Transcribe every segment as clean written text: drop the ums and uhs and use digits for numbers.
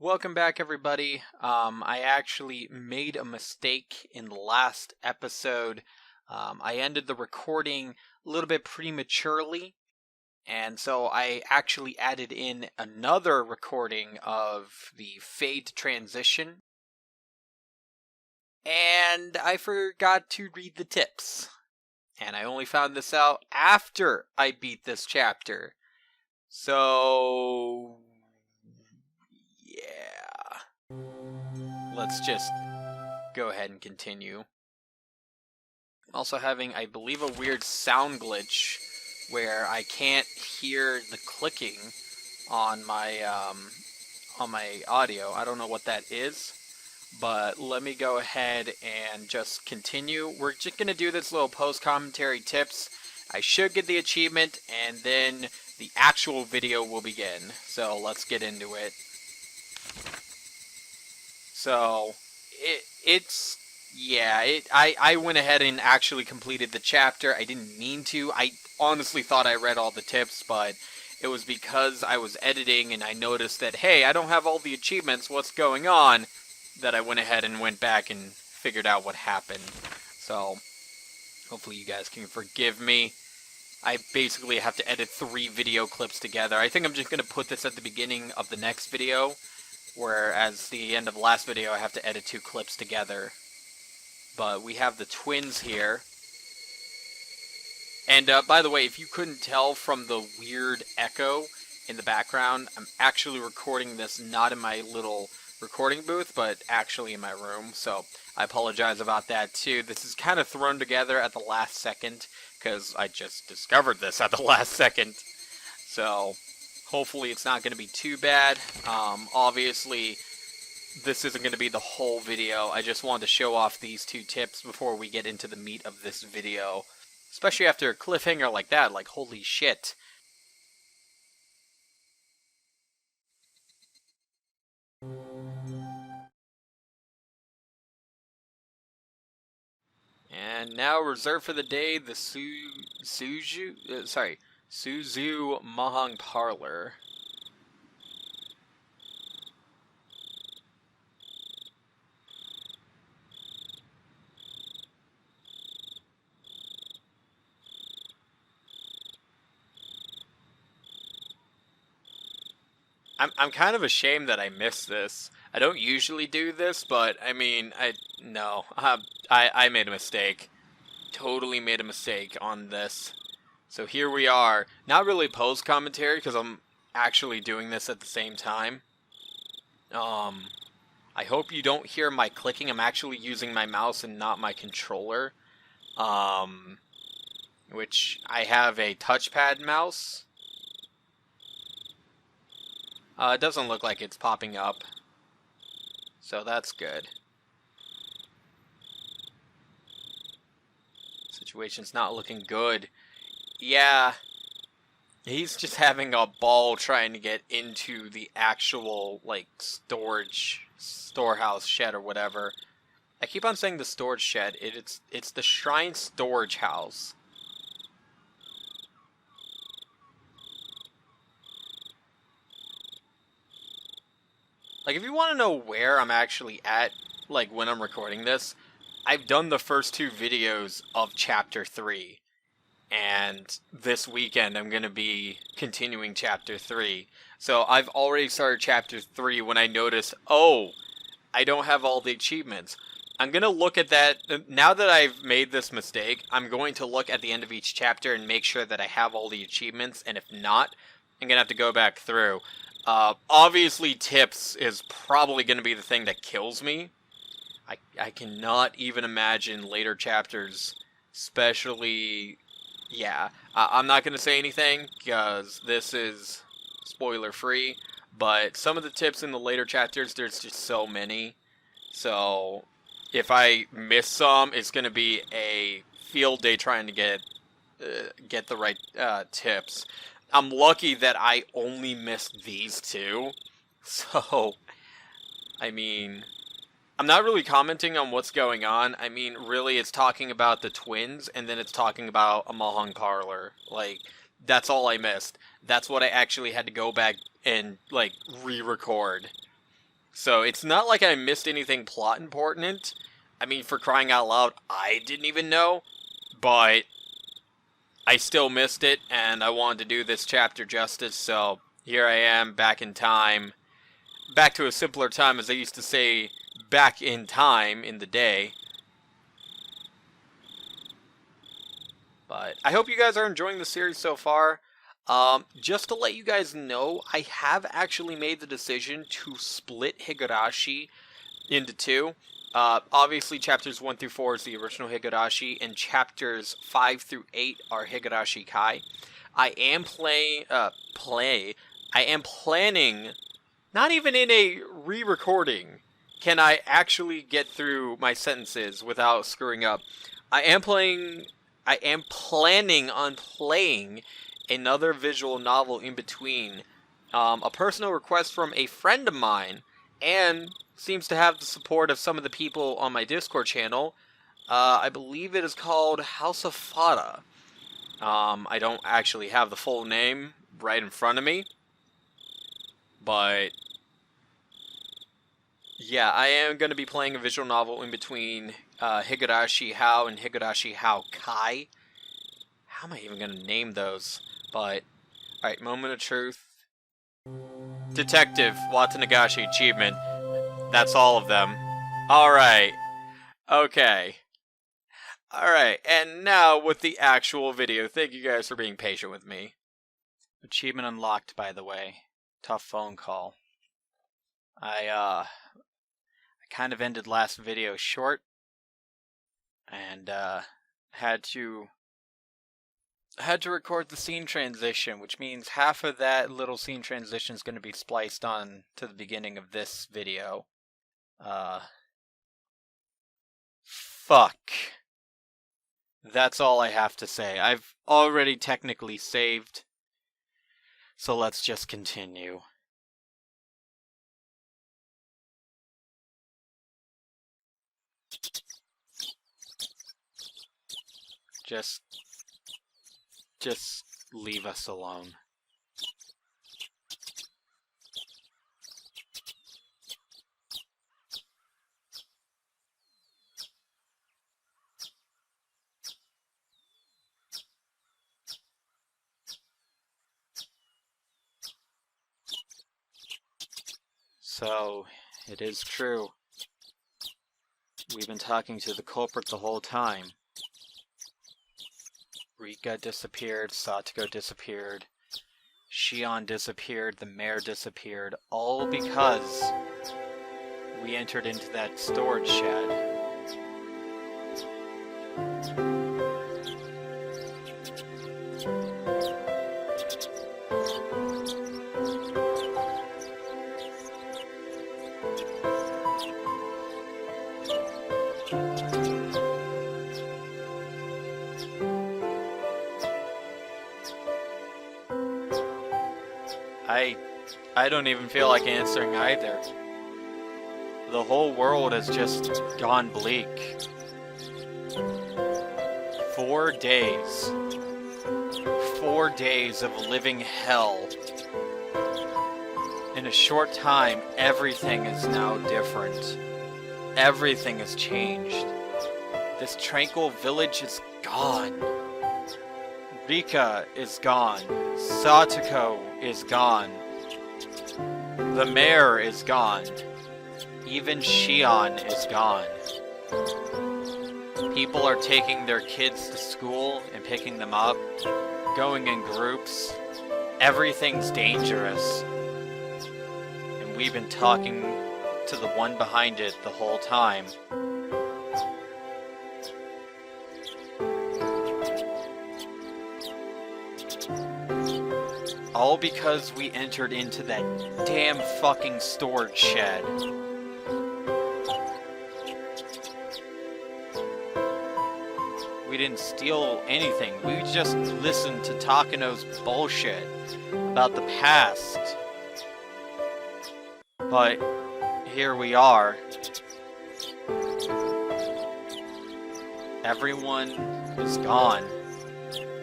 Welcome back, everybody. I actually made a mistake in the last episode. I ended the recording a little bit prematurely, and so I actually added in another recording of the fade transition, and I forgot to read the tips. And I only found this out after I beat this chapter. So yeah. Let's just go ahead and continue. I'm also having, I believe, a weird sound glitch where I can't hear the clicking on my audio. I don't know what that is, but let me go ahead and just continue. We're just going to do this little post-commentary tips. I should get the achievement, and then the actual video will begin. So let's get into it. So, I went ahead and actually completed the chapter. I didn't mean to. I honestly thought I read all the tips, but it was because I was editing and I noticed that, hey, I don't have all the achievements, what's going on, that I went ahead and went back and figured out what happened. So, hopefully you guys can forgive me. I basically have to edit 3 video clips together. I think I'm just going to put this at the beginning of the next video, whereas the end of the last video I have to edit 2 clips together. But we have the twins here. And by the way, if you couldn't tell from the weird echo in the background, I'm actually recording this not in my little recording booth, but actually in my room. So I apologize about that too. This is kind of thrown together at the last second, because I just discovered this at the last second. So hopefully it's not going to be too bad. Obviously, this isn't going to be the whole video. I just wanted to show off these 2 tips before we get into the meat of this video. Especially after a cliffhanger like that, like holy shit. And now reserved for the day, the Suzu Mahang Parlor. I'm kind of ashamed that I missed this. I don't usually do this, but I mean, I made a mistake. Totally made a mistake on this. So here we are. Not really post commentary because I'm actually doing this at the same time. I hope you don't hear my clicking. I'm actually using my mouse and not my controller. Which I have a touchpad mouse. It doesn't look like it's popping up, so that's good. Situation's not looking good. Yeah, he's just having a ball trying to get into the actual, like, storehouse shed or whatever. I keep on saying the storage shed. It's the shrine storage house. Like, if you want to know where I'm actually at, like, when I'm recording this, I've done the first 2 videos of Chapter 3. And this weekend, I'm going to be continuing Chapter 3. So, I've already started Chapter 3 when I noticed, oh, I don't have all the achievements. I'm going to look at that. Now that I've made this mistake, I'm going to look at the end of each chapter and make sure that I have all the achievements. And if not, I'm going to have to go back through. Obviously, tips is probably going to be the thing that kills me. I cannot even imagine later chapters, especially, yeah. I'm not going to say anything, because this is spoiler-free, but some of the tips in the later chapters, there's just so many. So, if I miss some, it's going to be a field day trying to get the right tips. I'm lucky that I only missed these 2. So, I mean, I'm not really commenting on what's going on. I mean, really, it's talking about the twins, and then it's talking about a Mahang Parlor. Like, that's all I missed. That's what I actually had to go back and, like, re-record. So it's not like I missed anything plot important. I mean, for crying out loud, I didn't even know. But I still missed it, and I wanted to do this chapter justice, so here I am, back in time. Back to a simpler time, as I used to say, back in time, in the day. But I hope you guys are enjoying the series so far. Just to let you guys know, I have actually made the decision to split Higurashi into two. Obviously, chapters 1 through 4 is the original Higurashi, and chapters 5 through 8 are Higurashi Kai. I am planning, not even in a re-recording, can I actually get through my sentences without screwing up. I am planning on playing another visual novel in between. A personal request from a friend of mine, and seems to have the support of some of the people on my Discord channel. I believe it is called House of Fada. I don't actually have the full name right in front of me, but yeah, I am going to be playing a visual novel in between Higurashi How and Higurashi How Kai. How am I even going to name those? But, alright, moment of truth. Detective Watanagashi achievement. That's all of them. Alright. Okay. Alright, and now with the actual video. Thank you guys for being patient with me. Achievement unlocked, by the way. Tough phone call. I kind of ended last video short. And, had to record the scene transition, which means half of that little scene transition is going to be spliced on to the beginning of this video. Fuck. That's all I have to say. I've already technically saved, so let's just continue. Just leave us alone. So, it is true. We've been talking to the culprit the whole time. Rika disappeared, Satoko disappeared, Shion disappeared, the mayor disappeared, all because we entered into that storage shed. I don't even feel like answering either. The whole world has just gone bleak. 4 days. 4 days of living hell. In a short time, everything is now different. Everything has changed. This tranquil village is gone. Rika is gone. Satoko is gone. The mayor is gone. Even Shion is gone. People are taking their kids to school and picking them up, going in groups. Everything's dangerous. And we've been talking to the one behind it the whole time. All because we entered into that damn fucking storage shed. We didn't steal anything. We just listened to Takano's bullshit about the past. But here we are. Everyone is gone.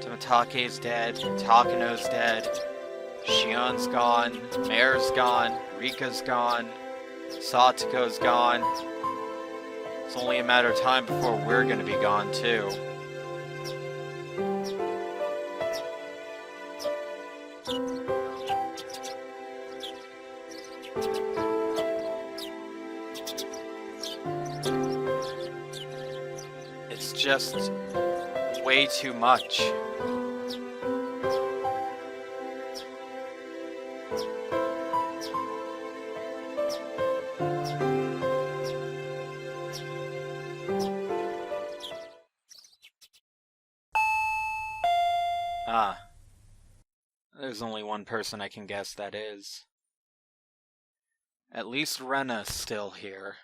Tomatake is dead. Takano's dead. Shion's gone, Mayor's gone, Rika's gone. Satsuko's gone. It's only a matter of time before we're gonna be gone too. It's just way too much. Ah, there's only one person I can guess that is. At least Rena's still here.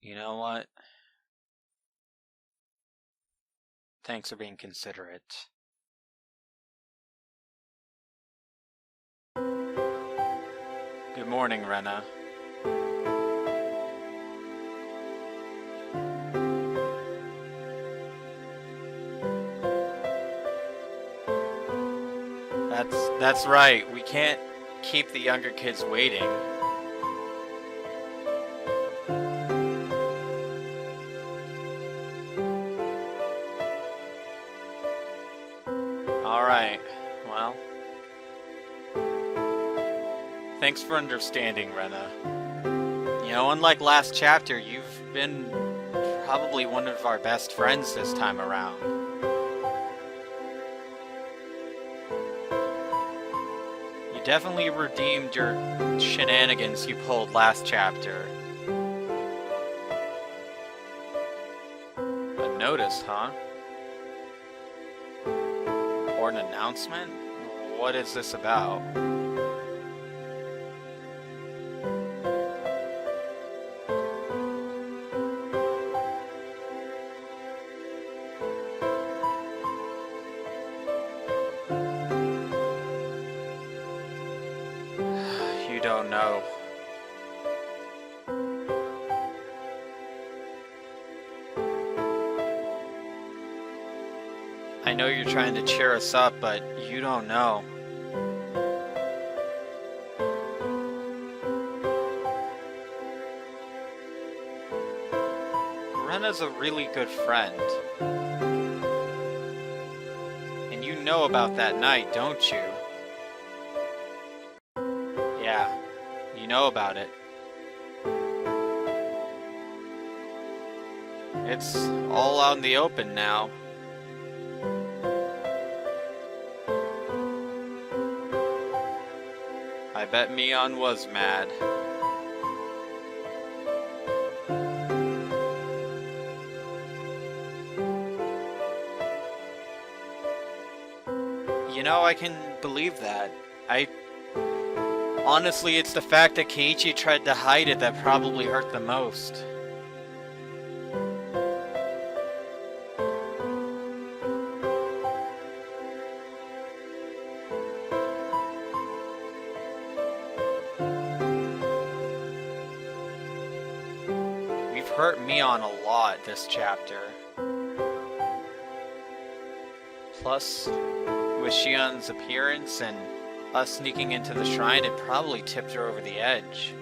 You know what? Thanks for being considerate. Good morning, Rena. That's right. We can't keep the younger kids waiting. Alright, well. Thanks for understanding, Rena. You know, unlike last chapter, you've been probably one of our best friends this time around. You definitely redeemed your shenanigans you pulled last chapter. A notice, huh? Or an announcement? What is this about? You don't know. I know you're trying to cheer us up, but you don't know. Rena's a really good friend. And you know about that night, don't you? Yeah, you know about it. It's all out in the open now. I bet Mion was mad. You know, I can believe that. Honestly, it's the fact that Keiichi tried to hide it that probably hurt the most. We've hurt Mion a lot this chapter. Plus, with Shion's appearance and us sneaking into the shrine, it probably tipped her over the edge.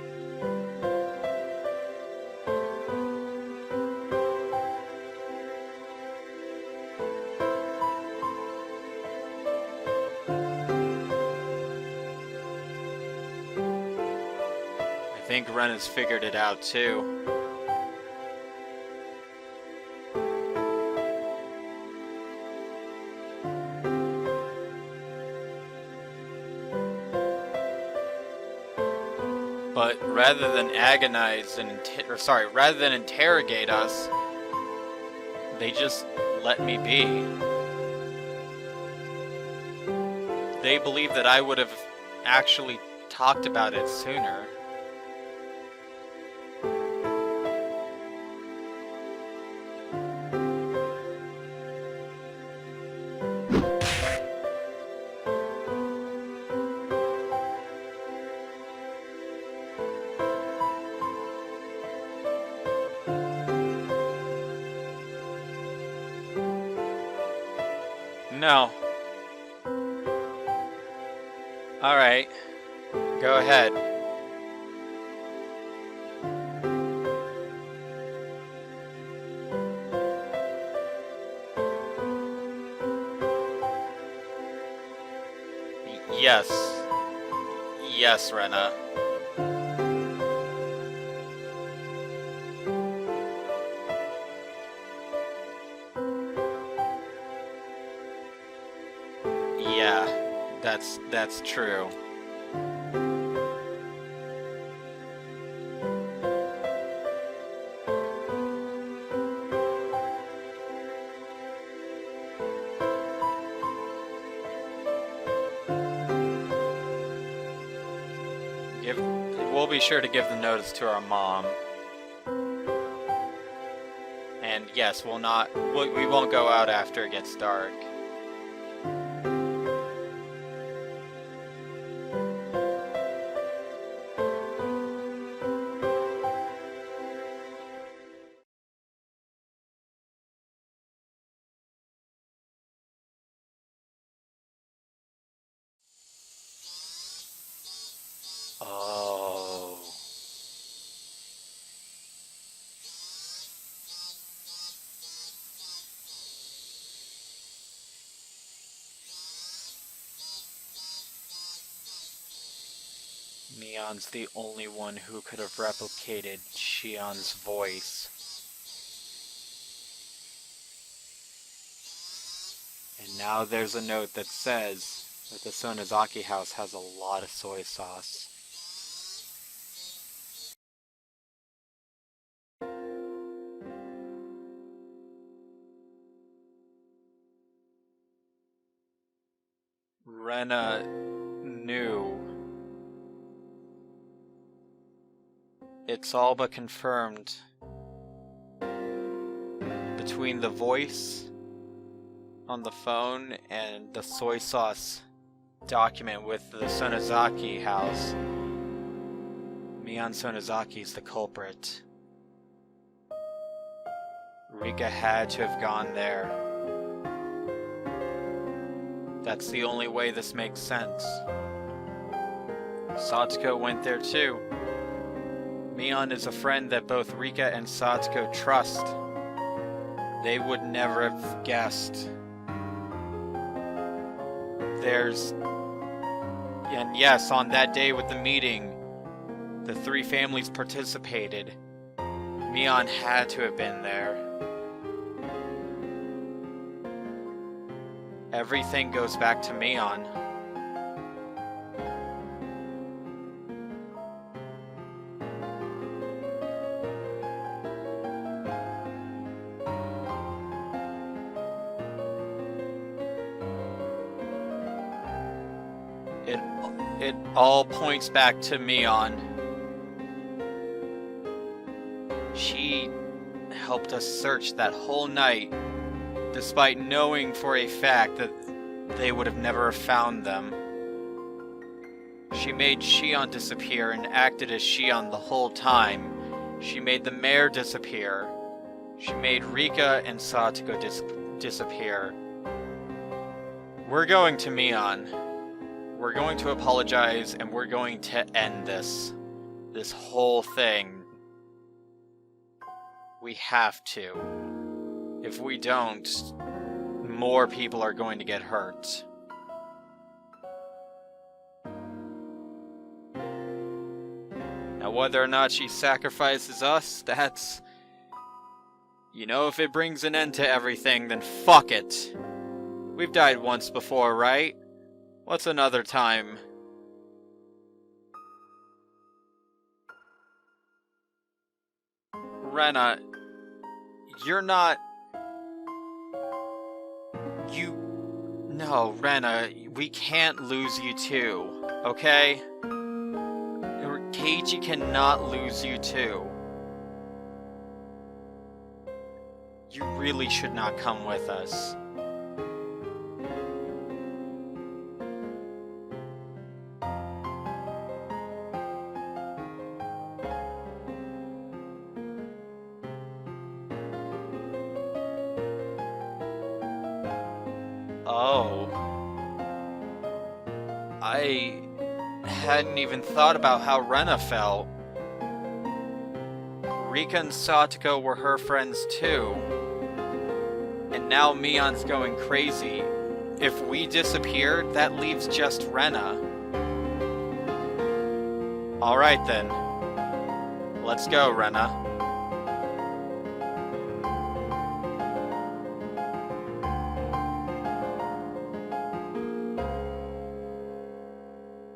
I think Rena's figured it out too. But rather than agonize and rather than interrogate us, they just let me be. They believe that I would have actually talked about it sooner. no. Alright. Go ahead. Yes. Yes, Rena. Yeah, that's true. We'll be sure to give the notice to our mom. And yes, we won't go out after it gets dark. Oh. Mion's the only one who could have replicated Shion's voice. And now there's a note that says that the Sonozaki house has a lot of soy sauce. Rena knew. It's all but confirmed. Between the voice on the phone and the soy sauce document with the Sonozaki house, Mion Sonozaki is the culprit. Rika had to have gone there. That's the only way this makes sense. Satsuko went there too. Mion is a friend that both Rika and Satsuko trust. They would never have guessed. And yes, on that day with the meeting, the three families participated. Mion had to have been there. Everything goes back to Mion. It all points back to Mion. She helped us search that whole night, despite knowing for a fact that they would have never found them. She made Shion disappear and acted as Shion the whole time. She made the mayor disappear. She made Rika and Satsuko disappear. We're going to Mion. We're going to apologize, and we're going to end this whole thing. We have to. If we don't, more people are going to get hurt. Now, whether or not she sacrifices us, that's... You know, if it brings an end to everything, then fuck it. We've died once before, right? What's another time? Rena, you're not... No, Rena, we can't lose you too, okay? Keiji cannot lose you too. You really should not come with us. Oh. know. I hadn't even thought about how Rena felt. Rika and Satoko were her friends too. And now Mion's going crazy. If we disappear, that leaves just Rena. Alright then. Let's go, Rena.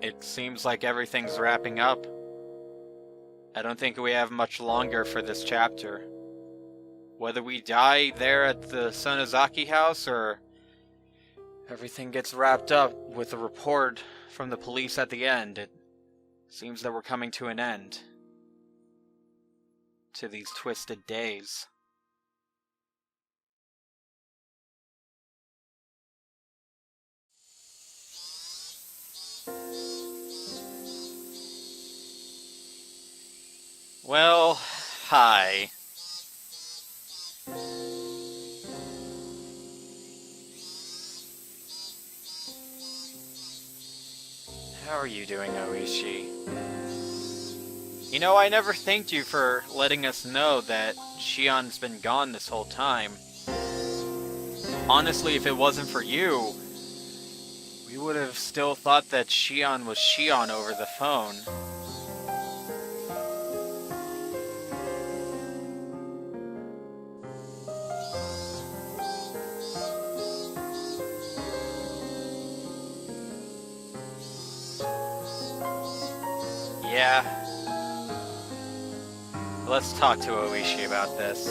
It seems like everything's wrapping up. I don't think we have much longer for this chapter. Whether we die there at the Sonozaki house, or everything gets wrapped up with a report from the police at the end, it seems that we're coming to an end to these twisted days. Well, hi. How are you doing, Oishi? You know, I never thanked you for letting us know that Shion's been gone this whole time. Honestly, if it wasn't for you, we would have still thought that Shion was Shion over the phone. Yeah. Let's talk to Oishi about this.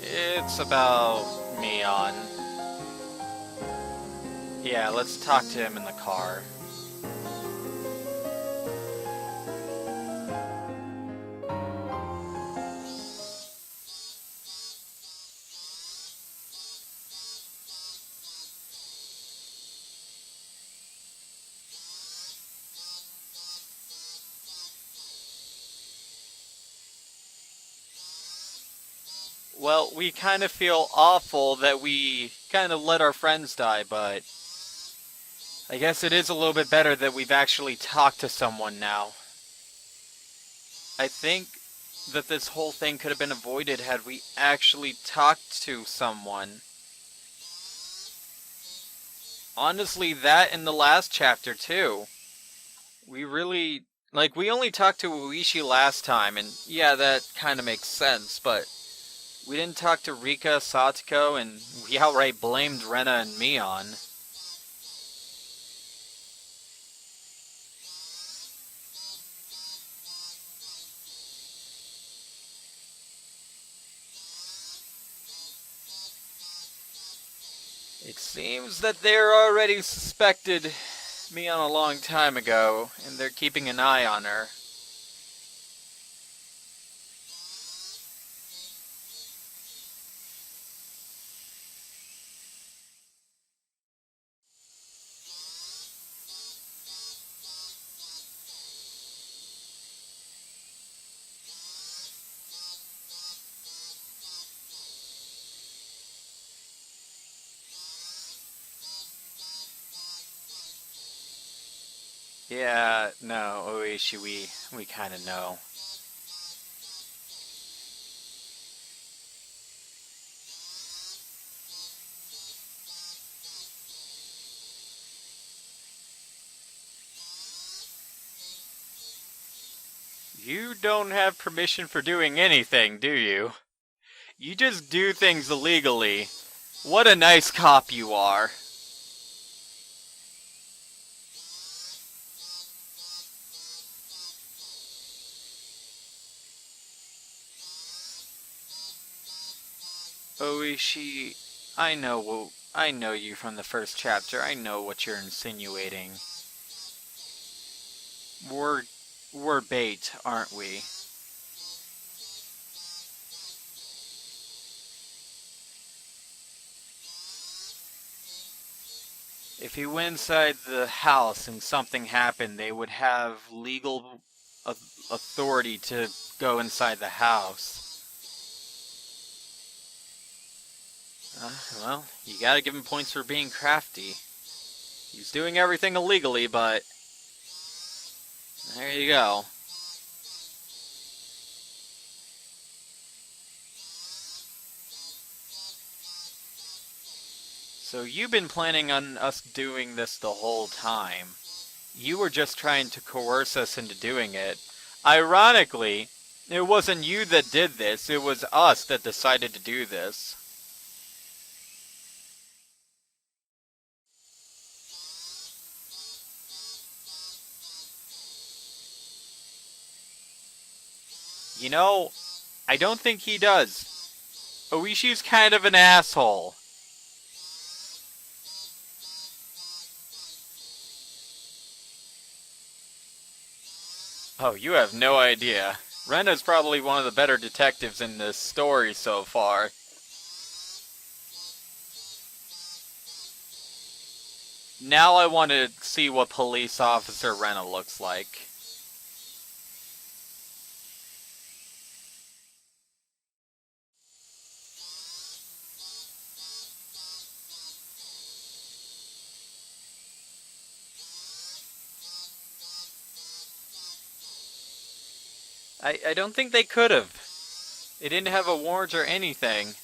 It's about Mion. Yeah, let's talk to him in the car. Well, we kind of feel awful that we kind of let our friends die, but I guess it is a little bit better that we've actually talked to someone now. I think that this whole thing could have been avoided had we actually talked to someone. Honestly, that in the last chapter too. We really, we only talked to Uishi last time, and yeah, that kind of makes sense, but we didn't talk to Rika, Satoko, and we outright blamed Rena and Mion. It seems that they're already suspected Mion a long time ago, and they're keeping an eye on her. Yeah, no, Oishi, we kind of know. You don't have permission for doing anything, do you? You just do things illegally. What a nice cop you are. Oishi, I know you from the first chapter. I know what you're insinuating. We're bait, aren't we? If he went inside the house and something happened, they would have legal authority to go inside the house. Well, you gotta give him points for being crafty. He's doing everything illegally, but there you go. So you've been planning on us doing this the whole time. You were just trying to coerce us into doing it. Ironically, it wasn't you that did this, it was us that decided to do this. You know, I don't think he does. Oishi's kind of an asshole. Oh, you have no idea. Rena's probably one of the better detectives in this story so far. Now I want to see what police officer Rena looks like. I don't think they could have. They didn't have a warrant or anything.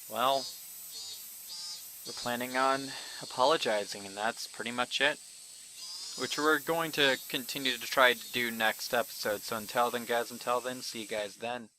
Well, we're planning on apologizing, and that's pretty much it. Which we're going to continue to try to do next episode. So until then, guys, see you guys then.